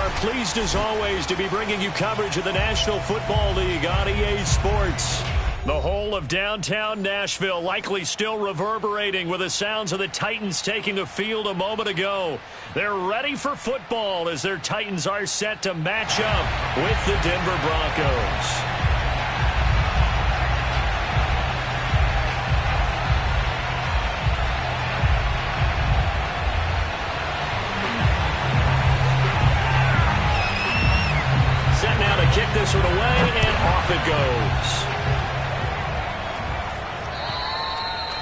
are pleased as always to be bringing you coverage of the National Football League on EA Sports. The whole of downtown Nashville likely still reverberating with the sounds of the Titans taking the field a moment ago. They're ready for football as their Titans are set to match up with the Denver Broncos. Set now to kick this one away, and off it goes.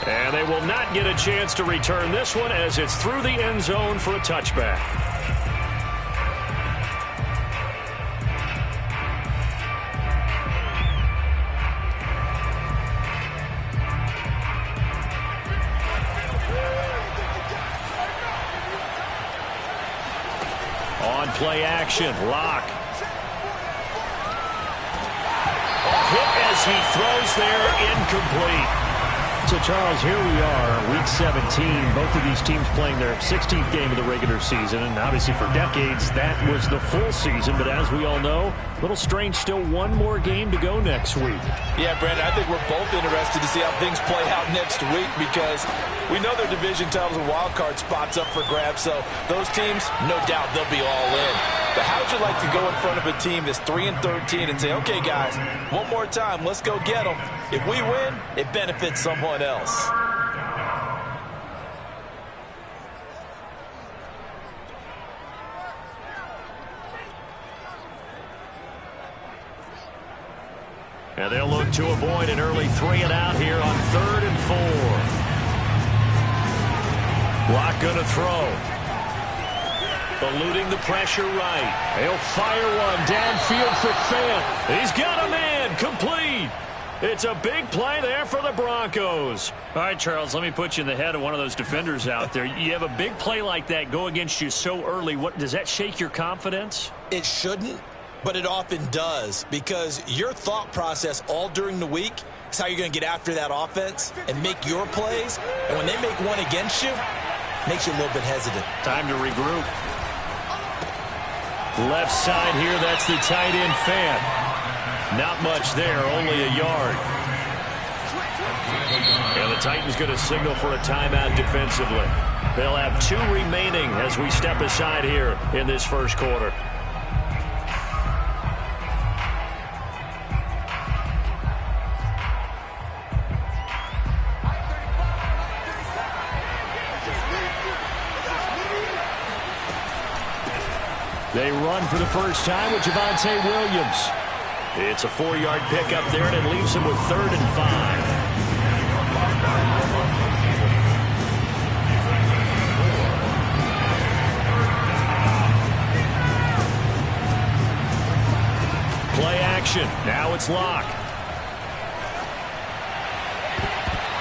And they will not get a chance to return this one as it's through the end zone for a touchback. On play action, Lock. Hit as he throws there, incomplete. So, Charles, here we are, Week 17. Both of these teams playing their 16th game of the regular season. And obviously for decades, that was the full season. But as we all know, a little strange, still one more game to go next week. Yeah, Brandon, I think we're both interested to see how things play out next week because we know their division titles and wild card spots up for grabs. So those teams, no doubt, they'll be all in. But how would you like to go in front of a team that's 3-13 and say, okay, guys, one more time, let's go get them. If we win, it benefits someone else. And they'll look to avoid an early 3-and-out here on 3rd and 4. Lock going to throw. Eluding the pressure right. He'll fire one downfield for Fant. He's got a man. Complete. It's a big play there for the Broncos. All right, Charles, let me put you in the head of one of those defenders out there. You have a big play like that go against you so early. What does that shake your confidence? It shouldn't, but it often does because your thought process all during the week is how you're going to get after that offense and make your plays. And when they make one against you, it makes you a little bit hesitant. Time to regroup. Left side here, that's the tight end Fant. Not much there, only a yard. And the Titans going to signal for a timeout defensively. They'll have 2 remaining as we step aside here in this first quarter. They run for the first time with Javonte Williams. It's a 4-yard pickup there, and it leaves him with 3rd and 5. Play action. Now it's Lock.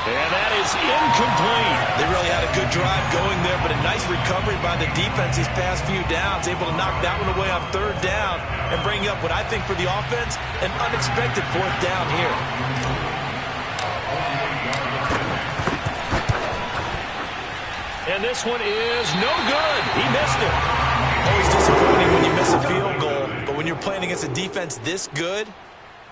And that is incomplete. They really had a good drive going there, but a nice recovery by the defense these past few downs, able to knock that one away on 3rd down and bring up what I think for the offense, an unexpected 4th down here. And this one is no good. He missed it. Always disappointing when you miss a field goal, but when you're playing against a defense this good,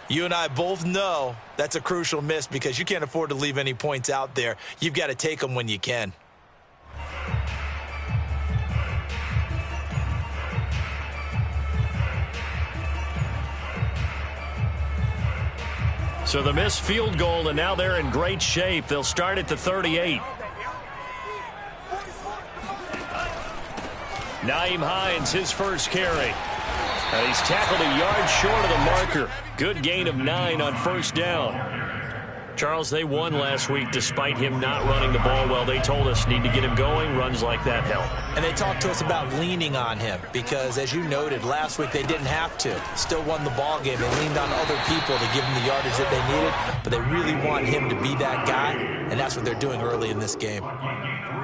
you and I both know that's a crucial miss because you can't afford to leave any points out there. You've got to take them when you can. So the missed field goal, and now they're in great shape. They'll start at the 38. Nyheim Hines, his first carry. And he's tackled a yard short of the marker. Good gain of 9 on 1st down. Charles, they won last week despite him not running the ball well. They told us need to get him going. Runs like that help. And they talked to us about leaning on him because, as you noted, last week they didn't have to. Still won the ball game. They leaned on other people to give them the yardage that they needed, but they really want him to be that guy, and that's what they're doing early in this game.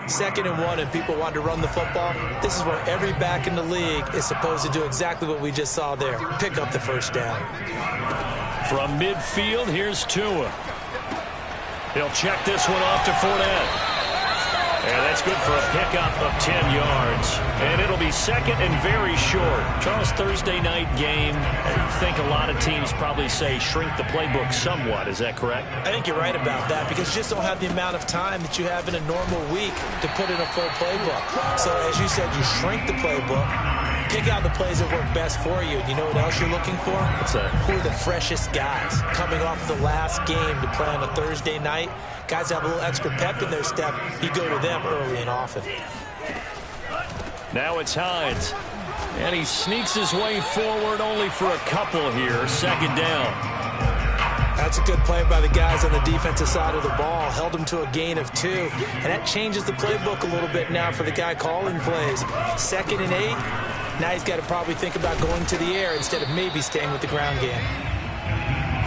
2nd and 1, and people want to run the football. This is where every back in the league is supposed to do exactly what we just saw there. Pick up the 1st down. From midfield, here's Tua. He'll check this one off to Fournette. And that's good for a pickup of 10 yards. And it'll be second and very short. Charles, Thursday night game, I think a lot of teams probably say shrink the playbook somewhat. Is that correct? I think you're right about that because you just don't have the amount of time that you have in a normal week to put in a full playbook. So as you said, you shrink the playbook, pick out the plays that work best for you. And you know what else you're looking for? What's that? Who are the freshest guys coming off the last game to play on a Thursday night? Guys have a little extra pep in their step. You go to them early and often. Now it's Hines. And he sneaks his way forward only for a couple here. Second down. That's a good play by the guys on the defensive side of the ball. Held them to a gain of 2. And that changes the playbook a little bit now for the guy calling plays. 2nd and 8. Now he's got to probably think about going to the air instead of maybe staying with the ground game.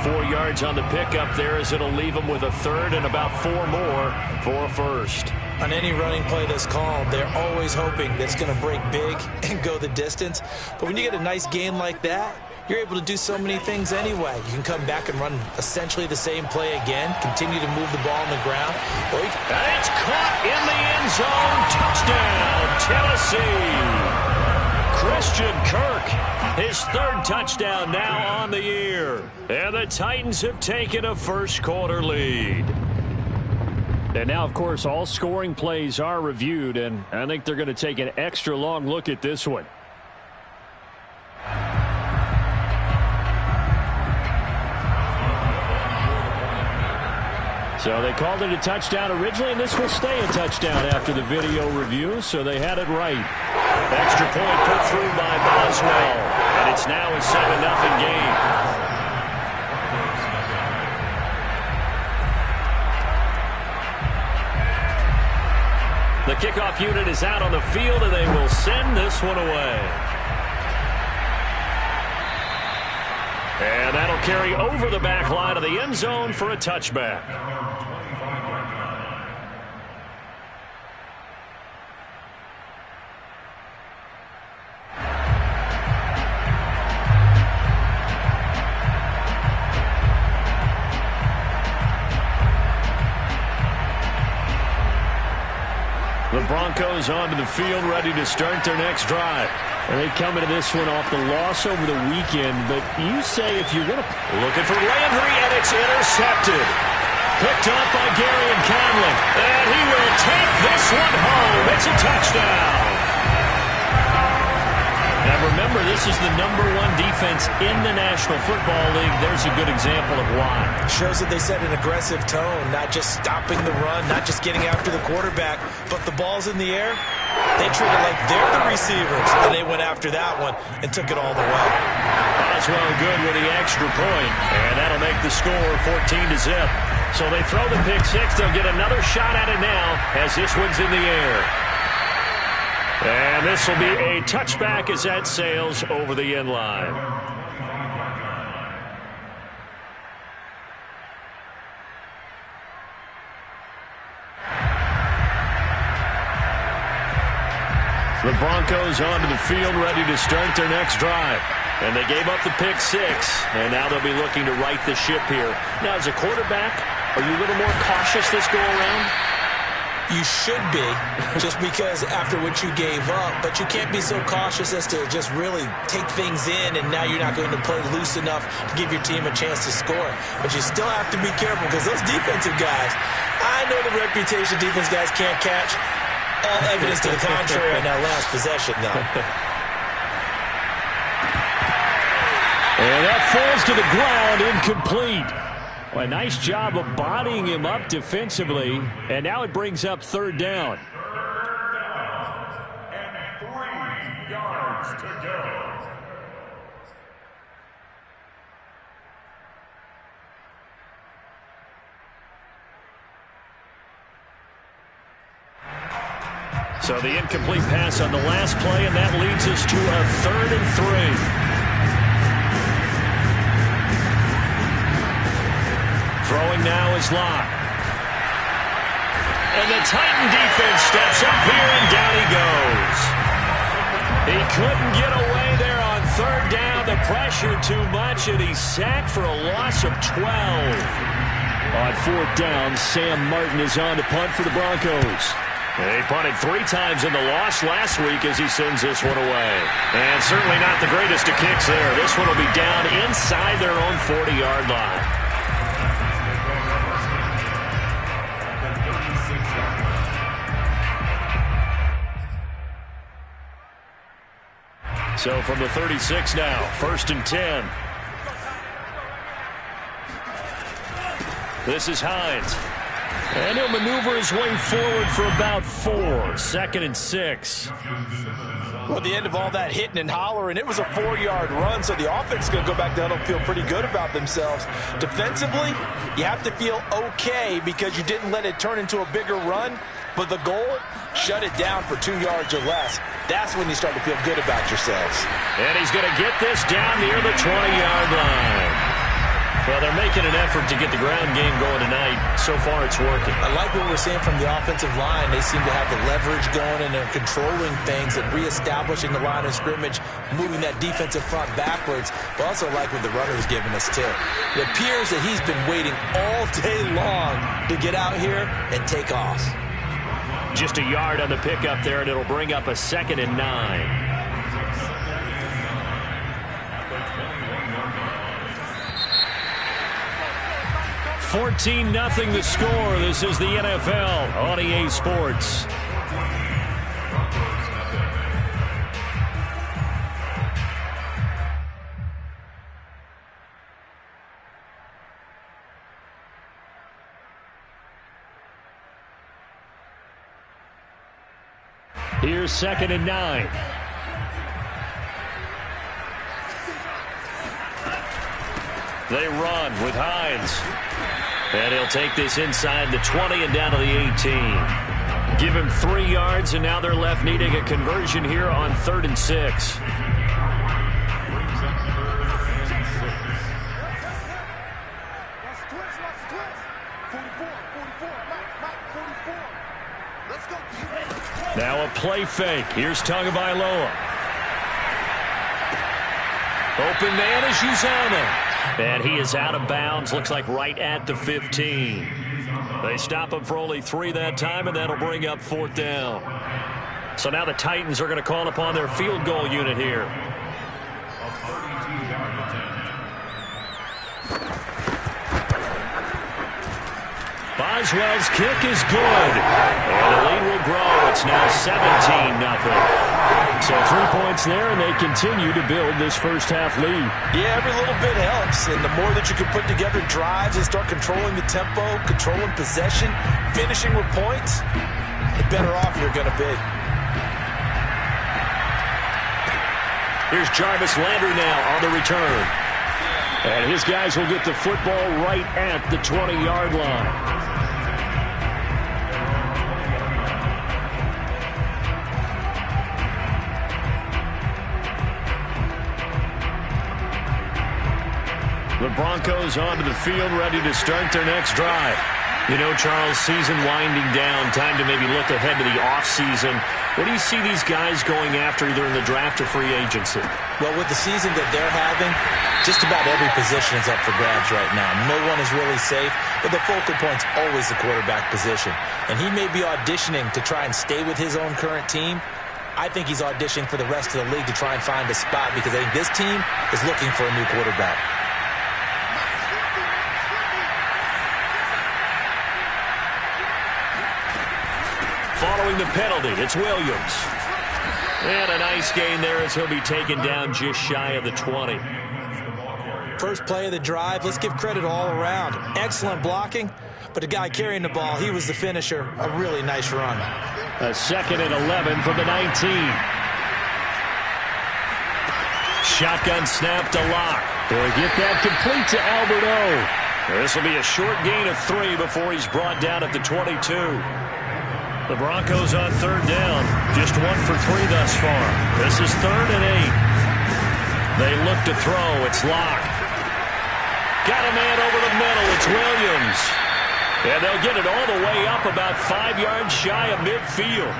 4 yards on the pickup there as it'll leave him with a third and about 4 more for a first. On any running play that's called, they're always hoping that it's going to break big and go the distance. But when you get a nice gain like that, you're able to do so many things anyway. You can come back and run essentially the same play again, continue to move the ball on the ground. Or you can... And it's caught in the end zone. Touchdown, Tennessee. Christian Kirk, his 3rd touchdown now on the year. And the Titans have taken a first-quarter lead. And now, of course, all scoring plays are reviewed, and I think they're going to take an extra long look at this one. So they called it a touchdown originally, and this will stay a touchdown after the video review, so they had it right. Extra point put through by Boswell, and it's now a 7-0 game. The kickoff unit is out on the field, and they will send this one away. And that'll carry over the back line of the end zone for a touchback. The Broncos onto the field, ready to start their next drive. And they come into this one off the loss over the weekend, but you say if you're going to... Looking for Landry, and it's intercepted. Picked up by Gary and Conley. And he will take this one home. It's a touchdown. Now remember, this is the #1 defense in the National Football League. There's a good example of why. Shows that they set an aggressive tone, not just stopping the run, not just getting after the quarterback, but the ball's in the air. They treat it like they're the receivers, and they went after that one and took it all the way. Boswell good with the extra point, and that'll make the score 14-0. So they throw the pick six. They'll get another shot at it now as this one's in the air. And this will be a touchback as that sails over the end line. The Broncos onto the field, ready to start their next drive. And they gave up the pick six, and now they'll be looking to right the ship here. Now, as a quarterback, are you a little more cautious this go around? You should be, just because after what you gave up, but you can't be so cautious as to just really take things in, and now you're not going to play loose enough to give your team a chance to score. But you still have to be careful, because those defensive guys, I know the reputation defense guys can't catch. All evidence to the contrary on that last possession, though. And that falls to the ground, incomplete. Well, a nice job of bodying him up defensively, and now it brings up third down. And 3 yards to go. So the incomplete pass on the last play, and that leads us to a 3rd and 3. Throwing now is Locke. And the Titan defense steps up here, and down he goes. He couldn't get away there on third down. The pressure too much, and he's sacked for a loss of 12. On fourth down, Sam Martin is on to punt for the Broncos. He punted 3 times in the loss last week as he sends this one away. And certainly not the greatest of kicks there. This one will be down inside their own 40-yard line. So from the 36 now, 1st and 10. This is Hines. And he'll maneuver his way forward for about 4. 2nd and 6. Well, at the end of all that hitting and hollering, it was a 4-yard run, so the offense is going to go back down and feel pretty good about themselves. Defensively, you have to feel okay because you didn't let it turn into a bigger run, but the goal, shut it down for 2 yards or less. That's when you start to feel good about yourselves. And he's going to get this down near the 20-yard line. Well, they're making an effort to get the ground game going tonight. So far, it's working. I like what we're seeing from the offensive line. They seem to have the leverage going, and they're controlling things and reestablishing the line of scrimmage, moving that defensive front backwards. But also like what the runner's giving us, too. It appears that he's been waiting all day long to get out here and take off. Just a yard on the pickup there, and it'll bring up a 2nd and 9. 14-0 the score. This is the NFL on EA Sports. Here's 2nd and 9. They run with Hines. And he'll take this inside the 20 and down to the 18. Give him 3 yards, and now they're left needing a conversion here on 3rd and 6. Now a play fake. Here's Tagovailoa. Open man is Uzana. And he is out of bounds, looks like right at the 15. They stop him for only 3 that time, and that'll bring up 4th down. So now the Titans are going to call upon their field goal unit here. Boswell's kick is good. And the lead will grow. It's now 17-0. So 3 points there, and they continue to build this first half lead. Yeah, every little bit helps. And the more that you can put together drives and start controlling the tempo, controlling possession, finishing with points, the better off you're going to be. Here's Jarvis Landry now on the return. And his guys will get the football right at the 20-yard line. The Broncos onto the field, ready to start their next drive. You know, Charles, season winding down, time to maybe look ahead to the offseason. What do you see these guys going after either in the draft or free agency? Well, with the season that they're having, just about every position is up for grabs right now. No one is really safe, but the focal point's always the quarterback position. And he may be auditioning to try and stay with his own current team. I think he's auditioning for the rest of the league to try and find a spot because I think this team is looking for a new quarterback. Following the penalty, it's Williams. And a nice gain there as he'll be taken down just shy of the 20. First play of the drive, let's give credit all around. Excellent blocking, but the guy carrying the ball, he was the finisher. A really nice run. A 2nd and 11 from the 19. Shotgun snap to Locke. They'll get that complete to Albert O. This will be a short gain of 3 before he's brought down at the 22. The Broncos on 3rd down. Just 1 for 3 thus far. This is 3rd and 8. They look to throw. It's Locke. Got a man over the middle. It's Williams. And they'll get it all the way up about 5 yards shy of midfield.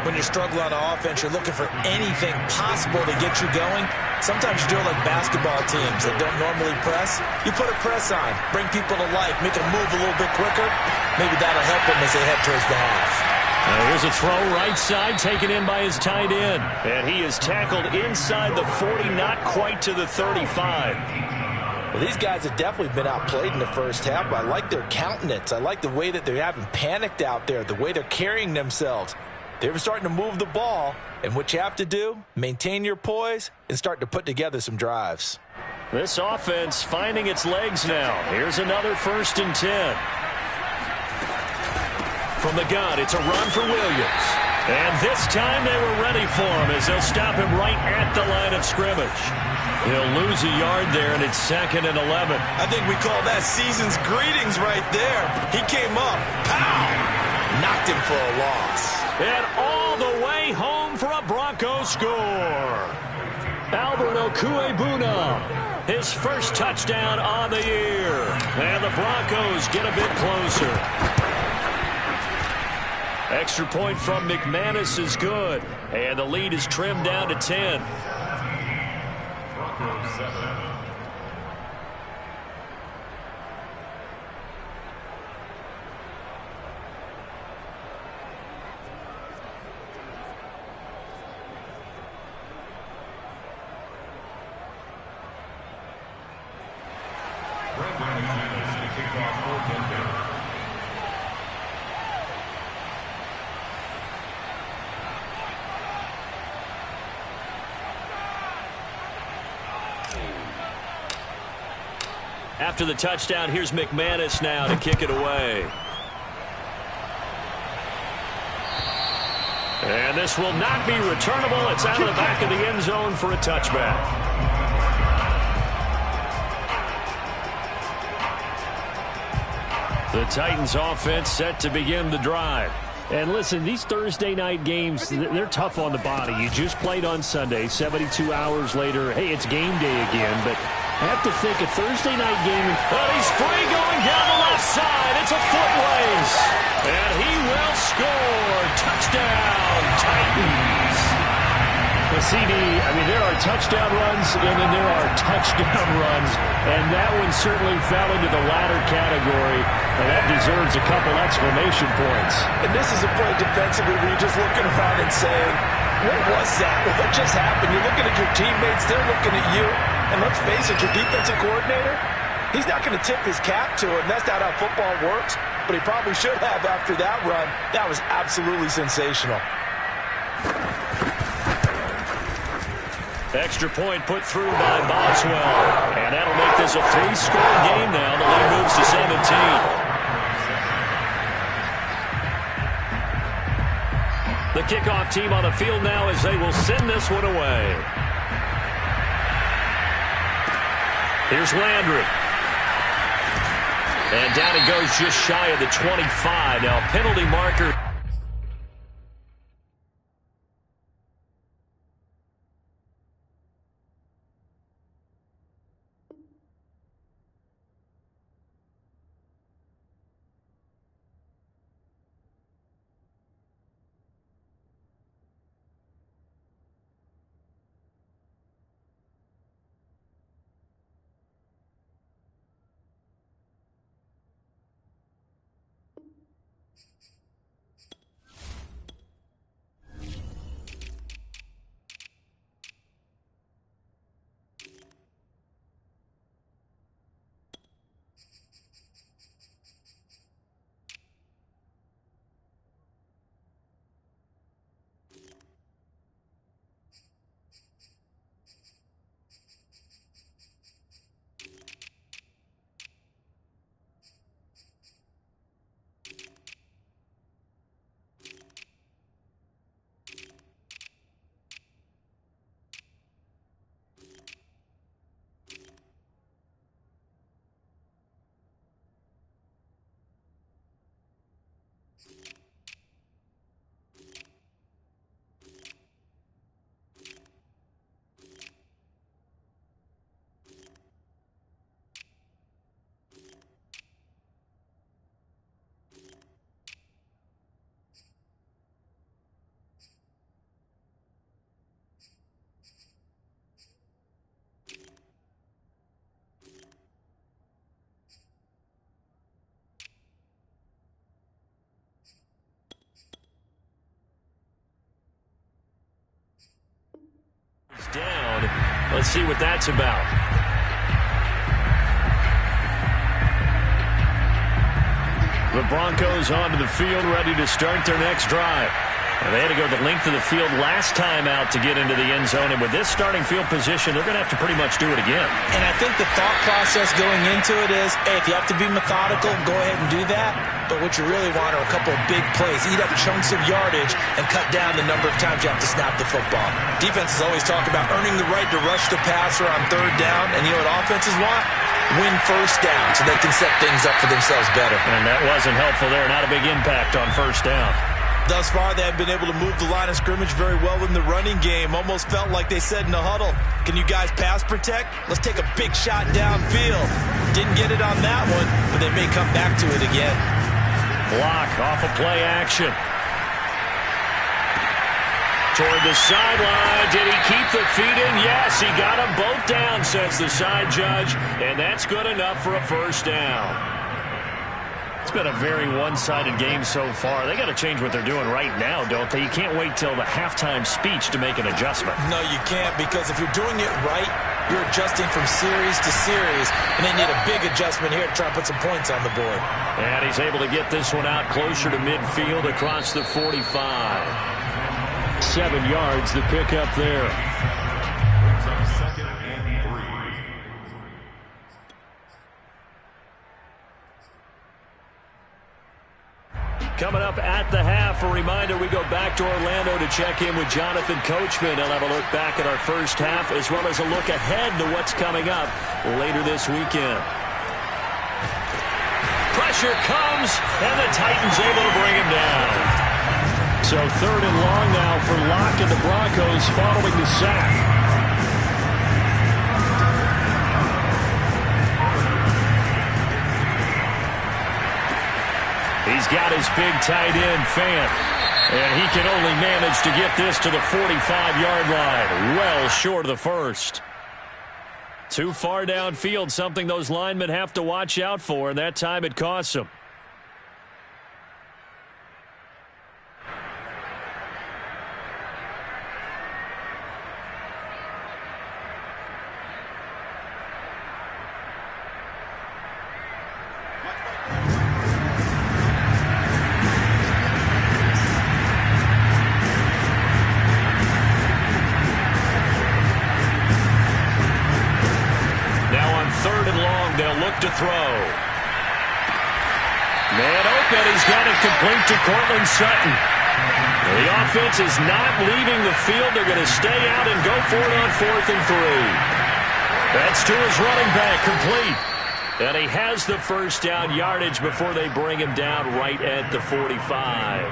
When you struggle on offense, you're looking for anything possible to get you going. Sometimes you do it like basketball teams that don't normally press. You put a press on, bring people to life, make them move a little bit quicker. Maybe that'll help them as they head towards the half. Here's a throw right side taken in by his tight end. And he is tackled inside the 40, not quite to the 35. Well, these guys have definitely been outplayed in the first half, but I like their countenance. I like the way that they haven't panicked out there, the way they're carrying themselves. They're starting to move the ball, and what you have to do, maintain your poise and start to put together some drives. This offense finding its legs now. Here's another 1st and 10. From the gun, it's a run for Williams. And this time they were ready for him as they'll stop him right at the line of scrimmage. He'll lose a yard there, and it's 2nd and 11. I think we call that season's greetings right there. He came up, pow, knocked him for a loss. And all the way home for a Broncos score. Albert Okuebuna, his first touchdown on the year. And the Broncos get a bit closer. Extra point from McManus is good. And the lead is trimmed down to 10. Broncos 7. After the touchdown, here's McManus now to kick it away. And this will not be returnable. It's out of the back of the end zone for a touchback. The Titans offense set to begin the drive. And listen, these Thursday night games, they're tough on the body. You just played on Sunday, 72 hours later. Hey, it's game day again, but I have to think a Thursday night game. But he's free going down the left side. It's a foot race. And he will score. Touchdown, Titans. Well, CD, I mean, there are touchdown runs, and then there are touchdown runs. And that one certainly fell into the latter category. And that deserves a couple exclamation points. And this is a play defensively where you're just looking around and saying, what was that? What just happened? You're looking at your teammates. They're looking at you. And let's face it, your defensive coordinator, he's not going to tip his cap to it. And that's not how football works. But he probably should have after that run. That was absolutely sensational. Extra point put through by Boswell. And that'll make this a 3-score game now. The lead moves to 17. The kickoff team on the field now as they will send this one away. Here's Landry. And down it goes just shy of the 25. Now penalty marker. Let's see what that's about. The Broncos onto the field, ready to start their next drive. And they had to go the length of the field last time out to get into the end zone. And with this starting field position, they're going to have to pretty much do it again. And I think the thought process going into it is, hey, if you have to be methodical, go ahead and do that. But what you really want are a couple of big plays. Eat up chunks of yardage and cut down the number of times you have to snap the football. Defenses always talk about earning the right to rush the passer on third down. And you know what offenses want? Win first down so they can set things up for themselves better. And that wasn't helpful there. Not a big impact on first down. Thus far, they have been able to move the line of scrimmage very well in the running game. Almost felt like they said in the huddle, can you guys pass protect? Let's take a big shot downfield. Didn't get it on that one, but they may come back to it again. Block off of play action. Toward the sideline. Did he keep the feet in? Yes, he got them both down, says the side judge. And that's good enough for a first down. It's been a very one-sided game so far. They got to change what they're doing right now, don't they? You can't wait till the halftime speech to make an adjustment. No, you can't, because if you're doing it right, you're adjusting from series to series, and they need a big adjustment here to try and put some points on the board. And he's able to get this one out closer to midfield across the 45. 7 yards, the pickup there. Coming up at the half, a reminder, we go back to Orlando to check in with Jonathan Coachman. He'll have a look back at our first half as well as a look ahead to what's coming up later this weekend. Pressure comes, and the Titans able to bring him down. So 3rd and long now for Locke and the Broncos following the sack. He's got his big tight end, Fant, and he can only manage to get this to the 45-yard line, well short of the first. Too far downfield, something those linemen have to watch out for, and that time it costs them. To throw. Man open, he's got it complete to Cortland Sutton. The offense is not leaving the field. They're going to stay out and go for it on 4th and 3. That's to his running back, complete. And he has the first down yardage before they bring him down right at the 45.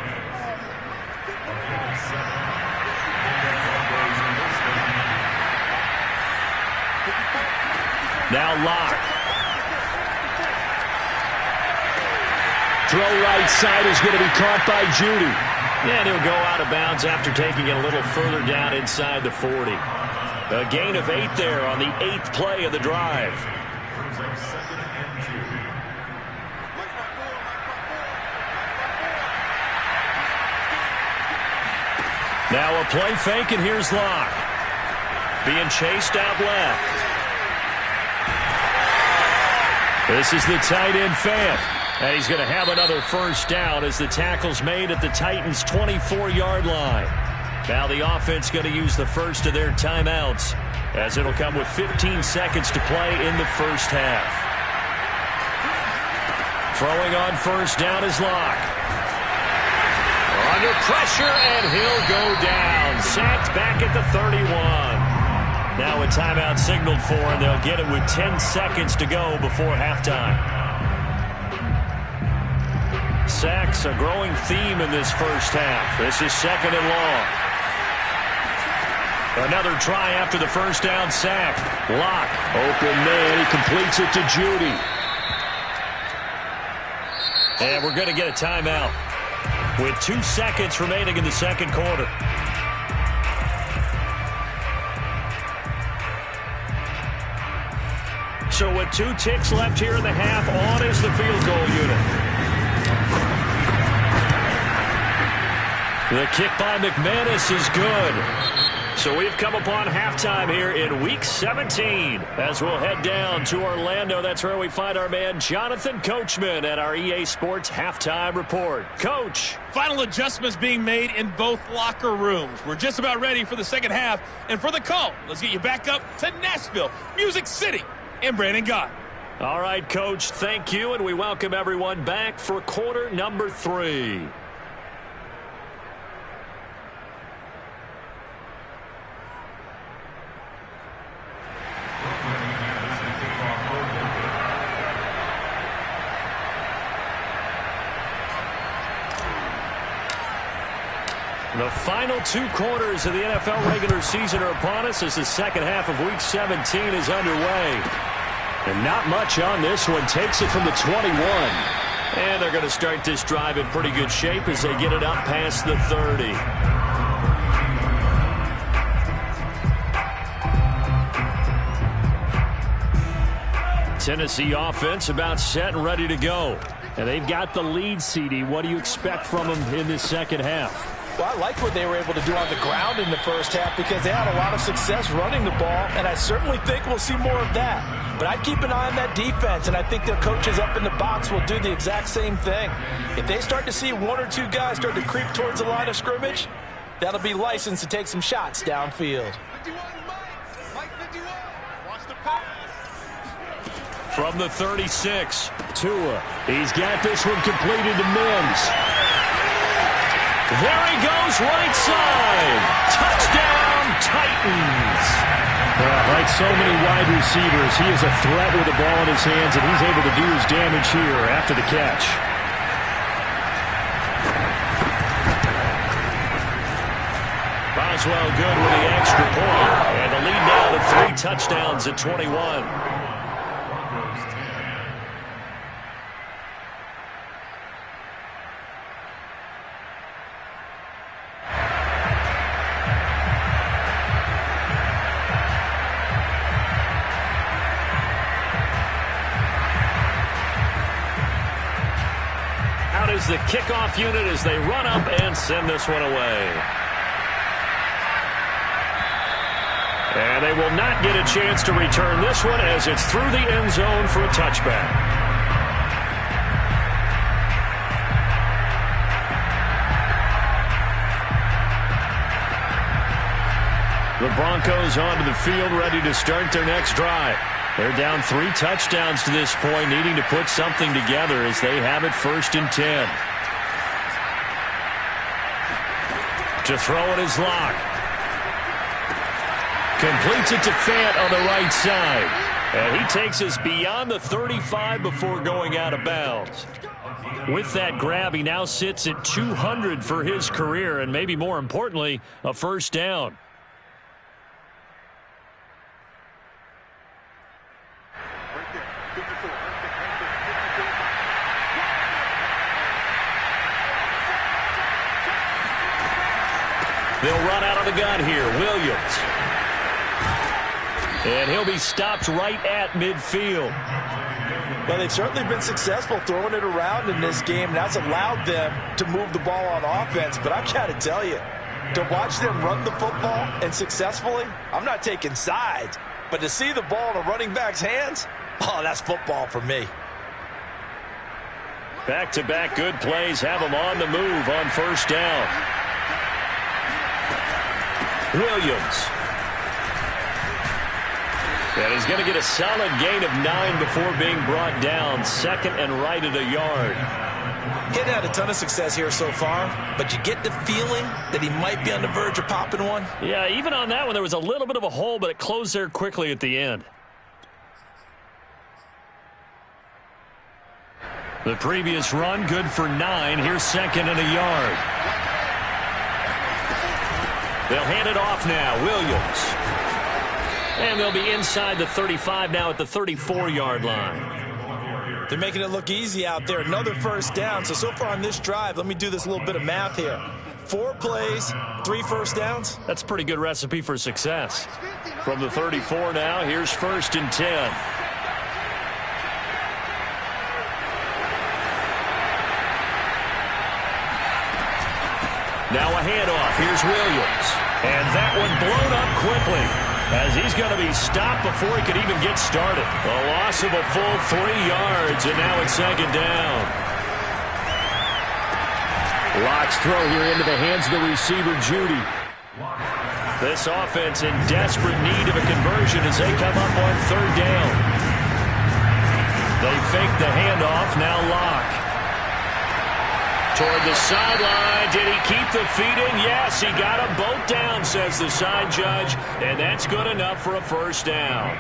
Now Locke. Throw right side is going to be caught by Judy. And he'll go out of bounds after taking it a little further down inside the 40. A gain of 8 there on the 8th play of the drive. Now a play fake, and here's Locke. Being chased out left. This is the tight end, Fant. And he's going to have another first down as the tackle's made at the Titans' 24-yard line. Now the offense going to use the first of their timeouts as it'll come with 15 seconds to play in the first half. Throwing on first down is Locke. Under pressure, and he'll go down. Sacked back at the 31. Now a timeout signaled for, and they'll get it with 10 seconds to go before halftime. Sacks, a growing theme in this first half. This is 2nd and long. Another try after the first down sack. Locke, open man, he completes it to Judy. And we're going to get a timeout with 2 seconds remaining in the second quarter. So with 2 ticks left here in the half, on is the field goal unit. The kick by McManus is good. So we've come upon halftime here in Week 17. As we'll head down to Orlando, that's where we find our man Jonathan Coachman at our EA Sports Halftime Report. Coach. Final adjustments being made in both locker rooms. We're just about ready for the second half. And for the call, let's get you back up to Nashville, Music City, and Brandon Gott. All right, Coach, thank you, and we welcome everyone back for quarter number 3. The final 2 quarters of the NFL regular season are upon us as the second half of Week 17 is underway. And not much on this one. Takes it from the 21. And they're going to start this drive in pretty good shape as they get it up past the 30. Tennessee offense about set and ready to go. And they've got the lead, CD. What do you expect from them in this second half? Well, I like what they were able to do on the ground in the first half because they had a lot of success running the ball, and I certainly think we'll see more of that. But I'd keep an eye on that defense, and I think their coaches up in the box will do the exact same thing. If they start to see 1 or 2 guys start to creep towards the line of scrimmage, that'll be licensed to take some shots downfield. From the 36, Tua. He's got this one completed to Mims. There he goes, right side. Touchdown, Titans. Like so many wide receivers, he is a threat with the ball in his hands, and he's able to do his damage here after the catch. Boswell good with the extra point. And the lead now to 3 touchdowns at 21. Is the kickoff unit as they run up and send this one away. And they will not get a chance to return this one as it's through the end zone for a touchback. The Broncos onto the field ready to start their next drive. They're down 3 touchdowns to this point, needing to put something together as they have it 1st and 10. To throw it is Locke. Completes it to Fant on the right side. And he takes us beyond the 35 before going out of bounds. With that grab, he now sits at 200 for his career, and maybe more importantly, a 1st down. They'll run out of the gun here. Williams. And he'll be stopped right at midfield. Well, they've certainly been successful throwing it around in this game. That's allowed them to move the ball on offense. But I've got to tell you, to watch them run the football and successfully, I'm not taking sides. But to see the ball in a running back's hands, oh, that's football for me. Back-to-back good plays have them on the move on 1st down. Williams. And he's going to get a solid gain of 9 before being brought down. 2nd and right at a yard. He hadn't had a ton of success here so far, but you get the feeling that he might be on the verge of popping one. Yeah, even on that one, there was a little bit of a hole, but it closed there quickly at the end. The previous run, good for 9. Here's 2nd and a yard. They'll hand it off now. Williams. And they'll be inside the 35 now at the 34-yard line. They're making it look easy out there. Another 1st down. So far on this drive, let me do this little bit of math here. 4 plays, 3 1st downs. That's a pretty good recipe for success. From the 34 now, here's 1st and 10. Now a handoff. Here's Williams. And that one blown up quickly, as he's going to be stopped before he could even get started. A loss of a full 3 yards, and now it's second down. Lock's throw here into the hands of the receiver, Judy. This offense in desperate need of a conversion as they come up on third down. They fake the handoff, now Lock. Toward the sideline, did he keep the feet in? Yes, he got them both down, says the side judge, and that's good enough for a first down.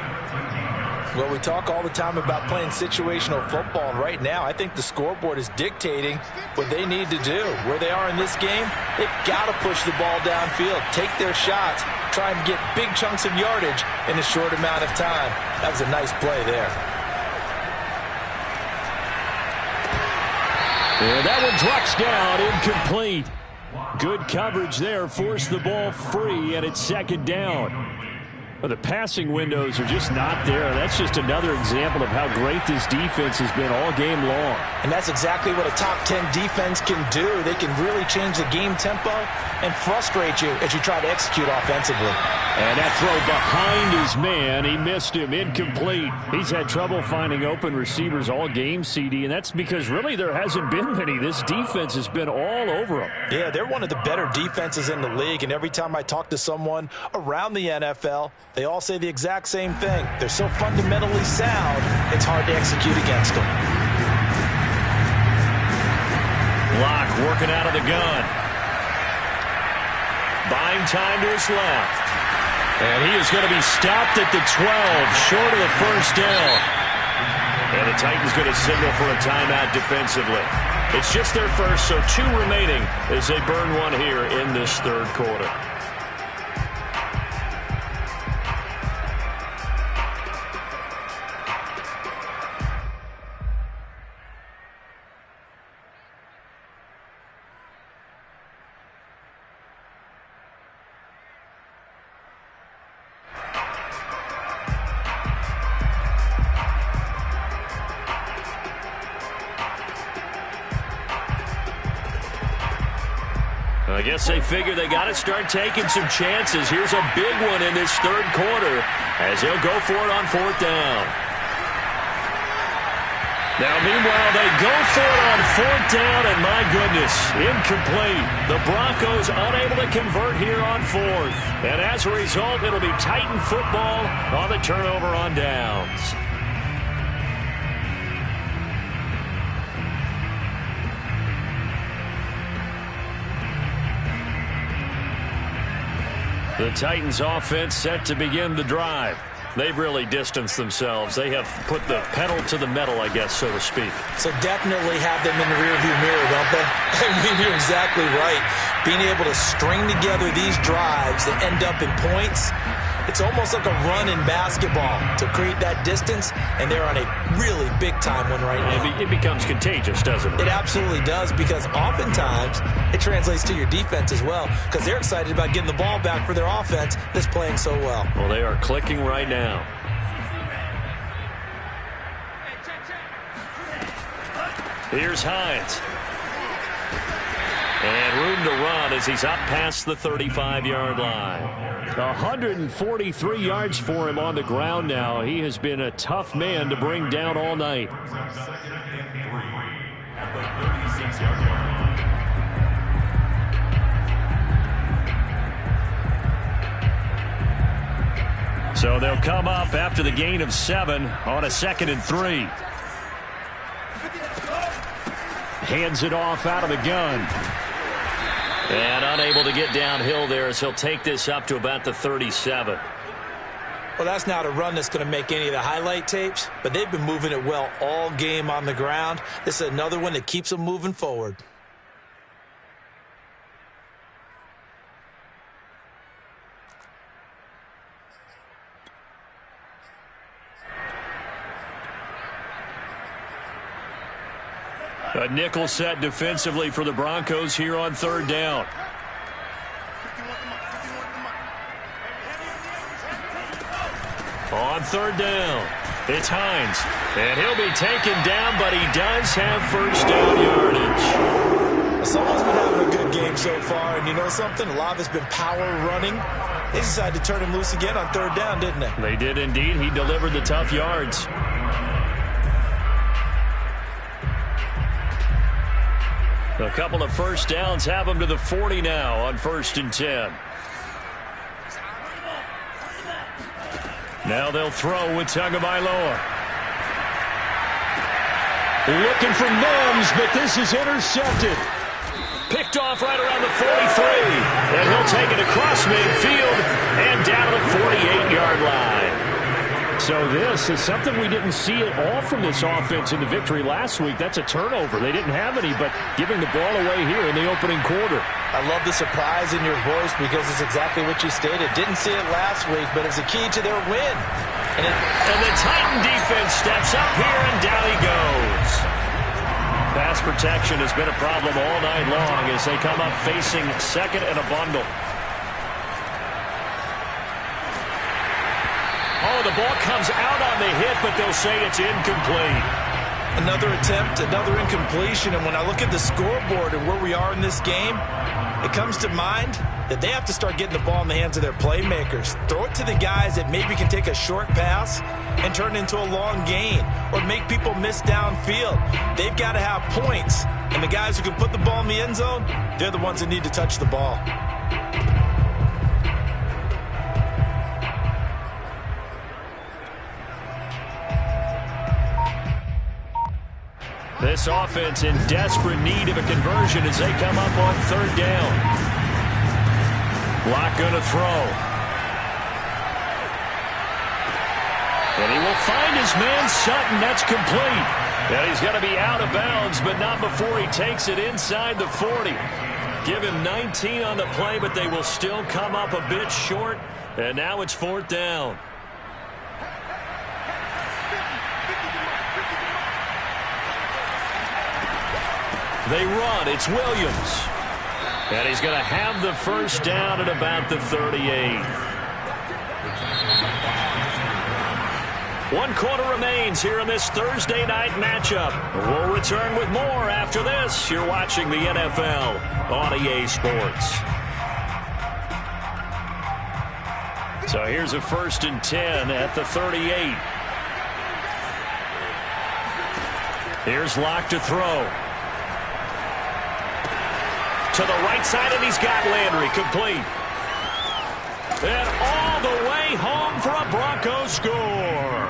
Well, we talk all the time about playing situational football, and right now I think the scoreboard is dictating what they need to do. Where they are in this game, they've got to push the ball downfield, take their shots, try and get big chunks of yardage in a short amount of time. That was a nice play there. And that one drops down, incomplete. Good coverage there, forced the ball free, and it's second down. Well, the passing windows are just not there. That's just another example of how great this defense has been all game long. And that's exactly what a top 10 defense can do. They can really change the game tempo and frustrate you as you try to execute offensively. And that throw behind his man, he missed him, incomplete. He's had trouble finding open receivers all game, CD, and that's because really there hasn't been many. This defense has been all over them. Yeah, they're one of the better defenses in the league, and every time I talk to someone around the NFL, they all say the exact same thing. They're so fundamentally sound, it's hard to execute against them. Lock working out of the gun. Buying time to his left. And he is going to be stopped at the 12, short of the first down. And the Titans going to signal for a timeout defensively. It's just their first, so 2 remaining as they burn one here in this third quarter. I guess they figure they got to start taking some chances. Here's a big one in this third quarter as they'll go for it on fourth down. Now, meanwhile, they go for it on fourth down, and my goodness, incomplete. The Broncos unable to convert here on fourth. And as a result, it'll be Titan football on the turnover on downs. The Titans offense set to begin the drive. They've really distanced themselves. They have put the pedal to the metal, I guess, so to speak. So definitely have them in the rearview mirror, don't they? I mean, you're exactly right. Being able to string together these drives that end up in points, it's almost like a run in basketball to create that distance, and they're on a really big-time one right now. It becomes contagious, doesn't it? It absolutely does, because oftentimes it translates to your defense as well, because they're excited about getting the ball back for their offense that's playing so well. Well, they are clicking right now. Here's Hines. And room to run as he's up past the 35-yard line. 143 yards for him on the ground now. He has been a tough man to bring down all night. So they'll come up after the gain of 7 on a 2nd and 3. Hands it off out of the gun. And unable to get downhill there as he'll take this up to about the 37. Well, that's not a run that's going to make any of the highlight tapes, but they've been moving it well all game on the ground. This is another one that keeps them moving forward. A nickel set defensively for the Broncos here on third down. On third down, it's Hines. And he'll be taken down, but he does have first down yardage. Someone's been having a good game game so far, and you know something? A lot of it's been power running. They decided to turn him loose again on third down, didn't they? They did indeed. He delivered the tough yards. A couple of first downs have him to the 40 now on 1st and 10. Now they'll throw with Tagovailoa. Looking for Mims, but this is intercepted. Picked off right around the 43. And he'll take it across midfield and down to the 48-yard line. So this is something we didn't see at all from this offense in the victory last week. That's a turnover. They didn't have any, but giving the ball away here in the opening quarter. I love the surprise in your voice because it's exactly what you stated. Didn't see it last week, but it was a key to their win. And the Titan defense steps up here, and down he goes. Pass protection has been a problem all night long as they come up facing second and a bundle. Oh, the ball comes out on the hit, but they'll say it's incomplete. Another attempt, another incompletion, and when I look at the scoreboard and where we are in this game, it comes to mind that they have to start getting the ball in the hands of their playmakers. Throw it to the guys that maybe can take a short pass and turn it into a long gain or make people miss downfield. They've got to have points, and the guys who can put the ball in the end zone, they're the ones that need to touch the ball. This offense in desperate need of a conversion as they come up on third down. Locke going to throw. And he will find his man Sutton. That's complete. And he's going to be out of bounds, but not before he takes it inside the 40. Give him 19 on the play, but they will still come up a bit short. And now it's 4th down. They run. It's Williams. And he's going to have the first down at about the 38. 1 quarter remains here in this Thursday night matchup. We'll return with more after this. You're watching the NFL on EA Sports. So here's a 1st and 10 at the 38. Here's Locke to throw. To the right side, and he's got Landry complete. And all the way home for a Broncos score.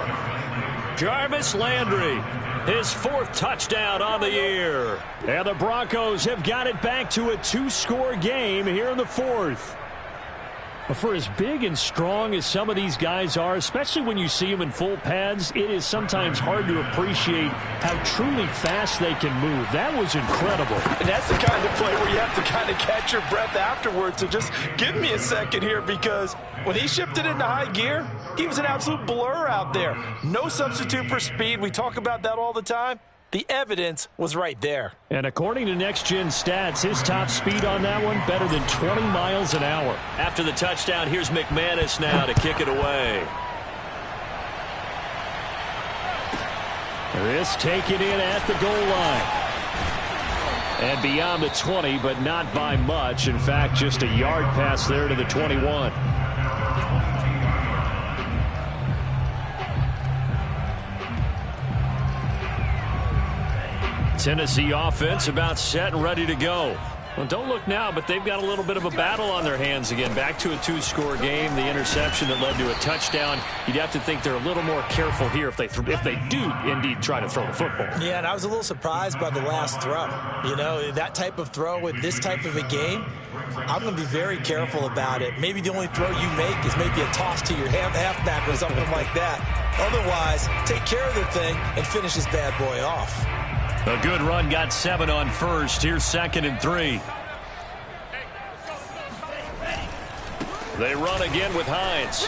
Jarvis Landry, his 4th touchdown on the year. And the Broncos have got it back to a 2-score game here in the 4th. For as big and strong as some of these guys are, especially when you see them in full pads, it is sometimes hard to appreciate how truly fast they can move. That was incredible. And that's the kind of play where you have to kind of catch your breath afterwards. So just give me a second here, because when he shifted into high gear, he was an absolute blur out there. No substitute for speed. We talk about that all the time. The evidence was right there. And according to Next Gen Stats, his top speed on that one, better than 20 miles an hour. After the touchdown, here's McManus now to kick it away. This taken in at the goal line. And beyond the 20, but not by much. In fact, just a yard pass there to the 21. Tennessee offense about set and ready to go. Well, don't look now, but they've got a little bit of a battle on their hands again. Back to a 2-score game. The interception that led to a touchdown. You'd have to think they're a little more careful here if they do indeed try to throw the football. Yeah, and I was a little surprised by the last throw. You know, that type of throw with this type of a game, I'm going to be very careful about it. Maybe the only throw you make is maybe a toss to your halfback or something like that. Otherwise, take care of the thing and finish this bad boy off. A good run, got 7 on first. Here's 2nd and 3. They run again with Hines.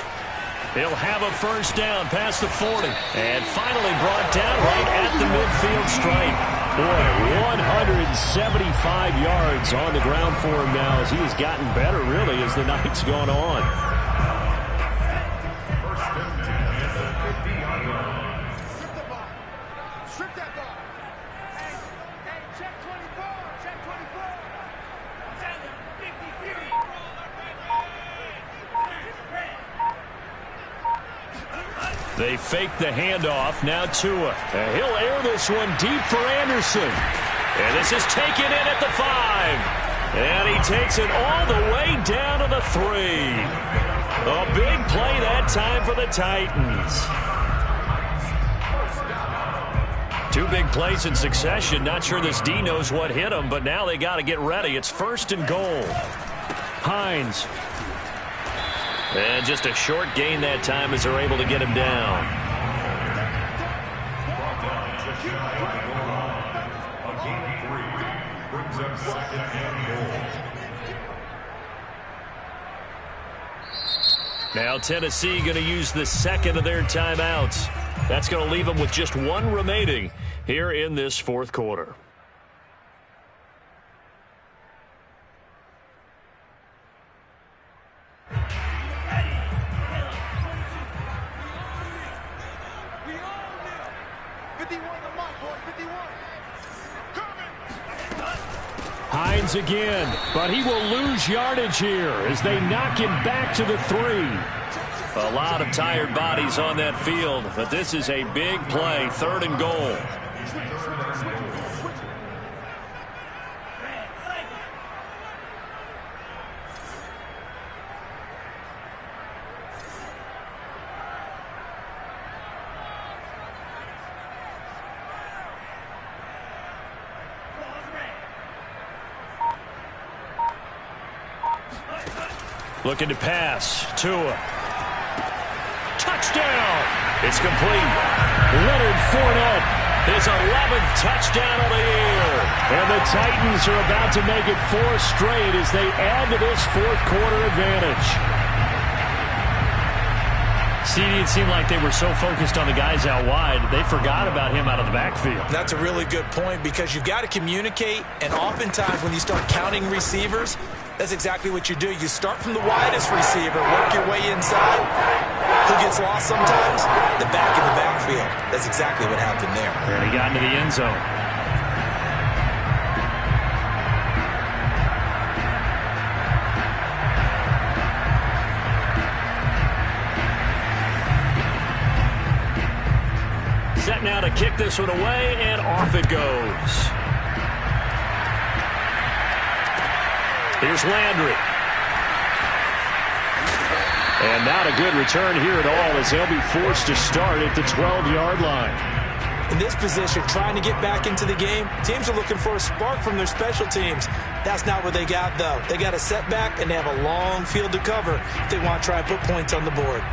He'll have a first down past the 40. And finally brought down right at the midfield stripe. Boy, 175 yards on the ground for him now as he has gotten better, really, as the night's gone on. They fake the handoff. Now Tua. And he'll air this one deep for Anderson. And this is taken in at the 5. And he takes it all the way down to the 3. A big play that time for the Titans. 2 big plays in succession. Not sure this D knows what hit him, but now they got to get ready. It's 1st and goal. Hines. And just a short gain that time as they're able to get him down. Now Tennessee going to use the 2nd of their timeouts. That's going to leave them with just 1 remaining here in this 4th quarter. Hines again, but he will lose yardage here as they knock him back to the 3. A lot of tired bodies on that field, but this is a big play, 3rd and goal. Looking to pass. Tua. Touchdown. It's complete. Leonard Fournette. His 11th touchdown of the year. And the Titans are about to make it 4 straight as they add to this 4th quarter advantage. CD, it seemed like they were so focused on the guys out wide, they forgot about him out of the backfield. That's a really good point because you've got to communicate, and oftentimes when you start counting receivers, that's exactly what you do. You start from the widest receiver, work your way inside. Who gets lost sometimes? The back in the backfield. That's exactly what happened there. And he got into the end zone. Set now to kick this one away, and off it goes. Here's Landry. And not a good return here at all as they'll be forced to start at the 12-yard line. In this position, trying to get back into the game, teams are looking for a spark from their special teams. That's not what they got, though. They got a setback, and they have a long field to cover if they want to try and put points on the board.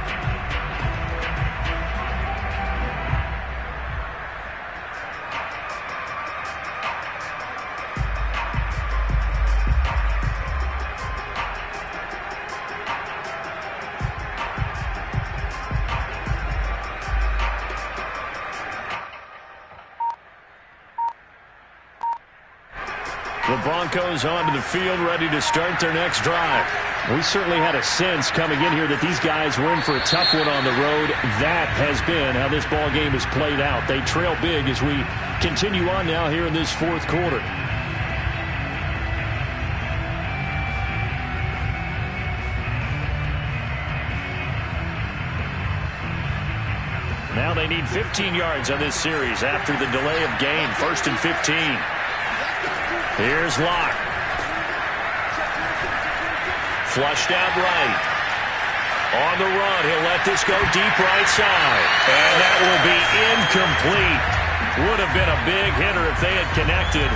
The Broncos onto the field, ready to start their next drive. We certainly had a sense coming in here that these guys were in for a tough one on the road. That has been how this ball game has played out. They trail big as we continue on now here in this 4th quarter. Now they need 15 yards on this series after the delay of game. 1st and 15. Here's Locke. Flushed out right. On the run, he'll let this go deep right side. And that will be incomplete. Would have been a big hitter if they had connected.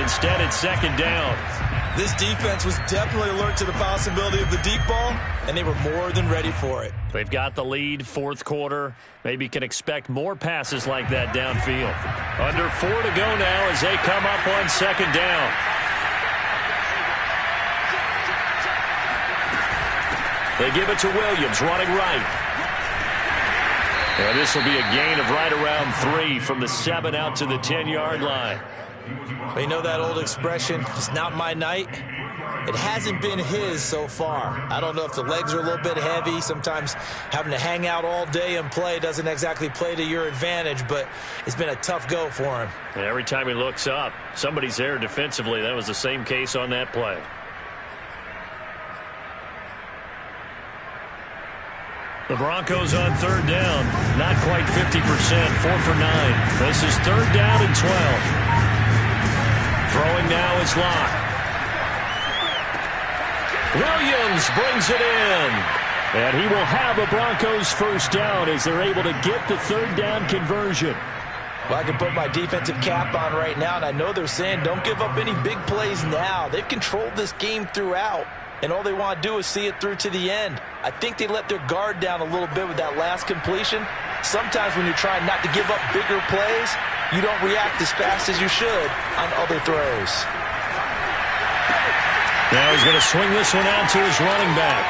Instead, it's 2nd down. This defense was definitely alert to the possibility of the deep ball, and they were more than ready for it. They've got the lead, 4th quarter. Maybe can expect more passes like that downfield. Under 4 to go now as they come up on 2nd down. They give it to Williams, running right. And this will be a gain of right around 3 from the 7 out to the 10-yard line. Well, you know that old expression, it's not my night. It hasn't been his so far. I don't know if the legs are a little bit heavy. Sometimes having to hang out all day and play doesn't exactly play to your advantage, but it's been a tough go for him. And every time he looks up, somebody's there defensively. That was the same case on that play. The Broncos on third down. Not quite 50%. 4 for 9. This is third down and 12. Throwing now is Locke. Williams brings it in. And he will have a Broncos first down as they're able to get the third down conversion. Well, I can put my defensive cap on right now, and I know they're saying don't give up any big plays now. They've controlled this game throughout, and all they want to do is see it through to the end. I think they let their guard down a little bit with that last completion. Sometimes when you're trying not to give up bigger plays, you don't react as fast as you should on other throws. Now he's going to swing this one out to his running back.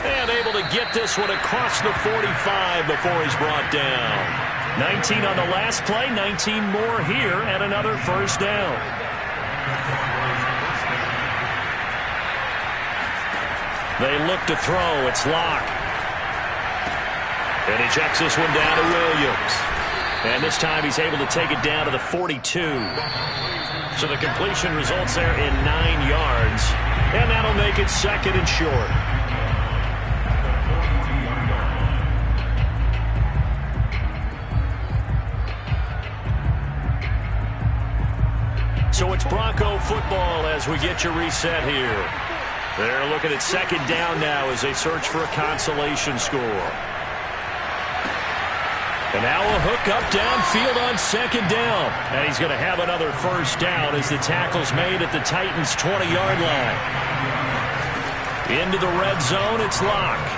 And able to get this one across the 45 before he's brought down. 19 on the last play, 19 more here, and another first down. They look to throw. It's Locke. And he checks this one down to Williams. And this time he's able to take it down to the 42. So the completion results there in 9 yards. And that'll make it second and short. So it's Bronco football as we get you reset here. They're looking at second down now as they search for a consolation score. And now a hook up downfield on second down. And he's going to have another first down as the tackle's made at the Titans' 20-yard line. Into the red zone, it's Locke.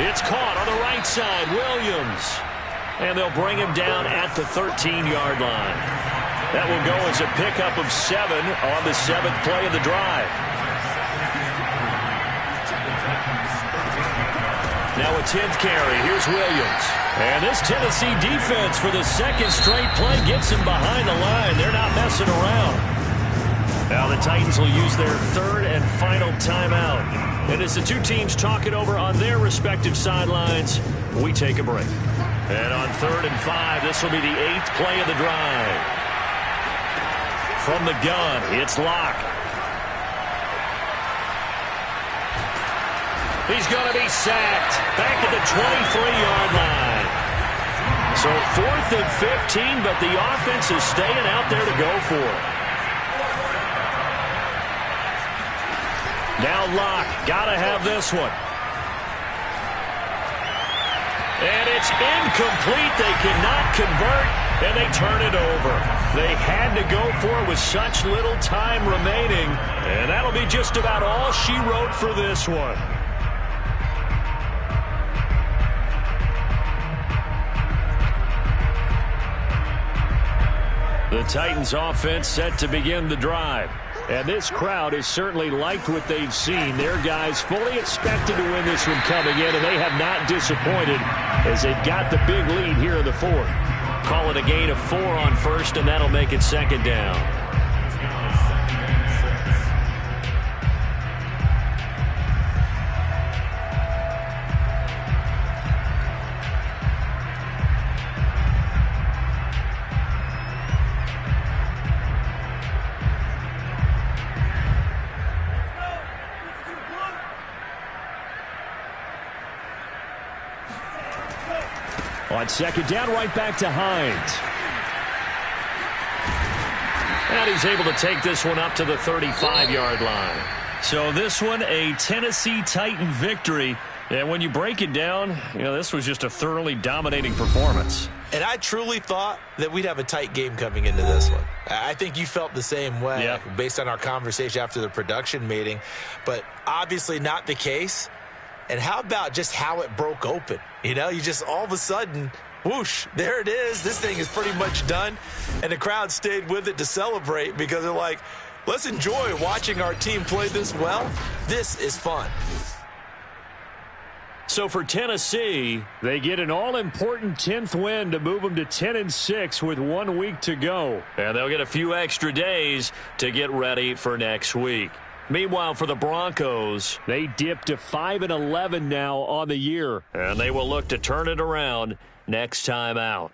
It's caught on the right side, Williams. And they'll bring him down at the 13-yard line. That will go as a pickup of 7 on the 7th play of the drive. Now a 10th carry. Here's Williams. And this Tennessee defense for the second straight play gets him behind the line. They're not messing around. Now the Titans will use their third and final timeout. And as the two teams talk it over on their respective sidelines, we take a break. And on 3rd and 5, this will be the 8th play of the drive. From the gun, it's Locke. He's going to be sacked back at the 23-yard line. So 4th and 15, but the offense is staying out there to go for it. Now Locke, got to have this one. And it's incomplete. They cannot convert, and they turn it over. They had to go for it with such little time remaining, and that'll be just about all she wrote for this one. The Titans offense set to begin the drive. And this crowd has certainly liked what they've seen. Their guys fully expected to win this one coming in, and they have not disappointed as they've got the big lead here in the 4th. Call it a gain of 4 on 1st, and that'll make it second down. On second down, right back to Hines. And he's able to take this one up to the 35-yard line. So this one, a Tennessee Titan victory. And when you break it down, this was just a thoroughly dominating performance. And I truly thought that we'd have a tight game coming into this one. I think you felt the same way based on our conversation after the production meeting. But obviously not the case. And how about just how it broke open? You just all of a sudden, whoosh, there it is. This thing is pretty much done. And the crowd stayed with it to celebrate because they're like, let's enjoy watching our team play this well. This is fun. So for Tennessee, they get an all-important 10th win to move them to 10-6 with 1 week to go. And they'll get a few extra days to get ready for next week. Meanwhile, for the Broncos, they dip to 5-11 now on the year. And they will look to turn it around next time out.